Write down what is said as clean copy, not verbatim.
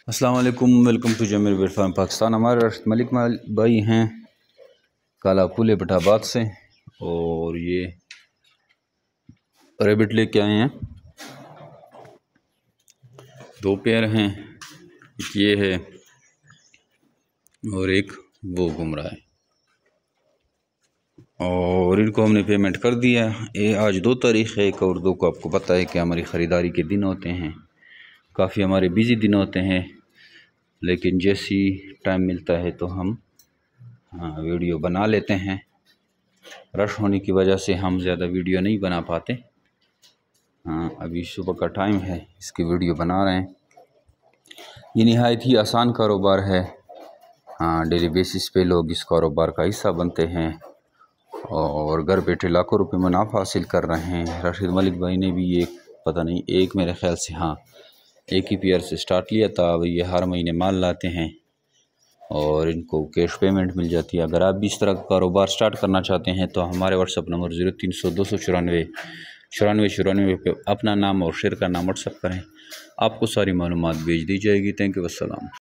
अस्सलाम वालेकुम, welcome to Zameer bird farm Pakistan. हमारे राशिद मलिक भाई हैं कालापुल पठाबाद से, और ये रेबिट लेके आए हैं। दो पेयर हैं, एक ये है और एक वो घूम रहा है, और इनको हमने पेमेंट कर दिया। ये आज 2 तारीख़ है, 1 और 2 को आपको पता है कि हमारी ख़रीदारी के दिन होते हैं, काफ़ी हमारे बिज़ी दिन होते हैं, लेकिन जैसी टाइम मिलता है तो हम वीडियो बना लेते हैं। रश होने की वजह से हम ज़्यादा वीडियो नहीं बना पाते। अभी सुबह का टाइम है, इसकी वीडियो बना रहे हैं। ये नहायत ही आसान कारोबार है। डेली बेसिस पे लोग इस कारोबार का हिस्सा बनते हैं और घर बैठे लाखों रुपए मुनाफा हासिल कर रहे हैं। राशिद मलिक भाई ने भी एक मेरे ख्याल से एक ही पेयर से स्टार्ट लिया था। अब ये हर महीने माल लाते हैं और इनको कैश पेमेंट मिल जाती है। अगर आप भी इस तरह का कारोबार स्टार्ट करना चाहते हैं तो हमारे व्हाट्सअप नंबर 0300 294 94 पे अपना नाम और शेयर का नाम व्हाट्सअप करें, आपको सारी मालूमात भेज दी जाएगी। थैंक यू, अस्सलाम।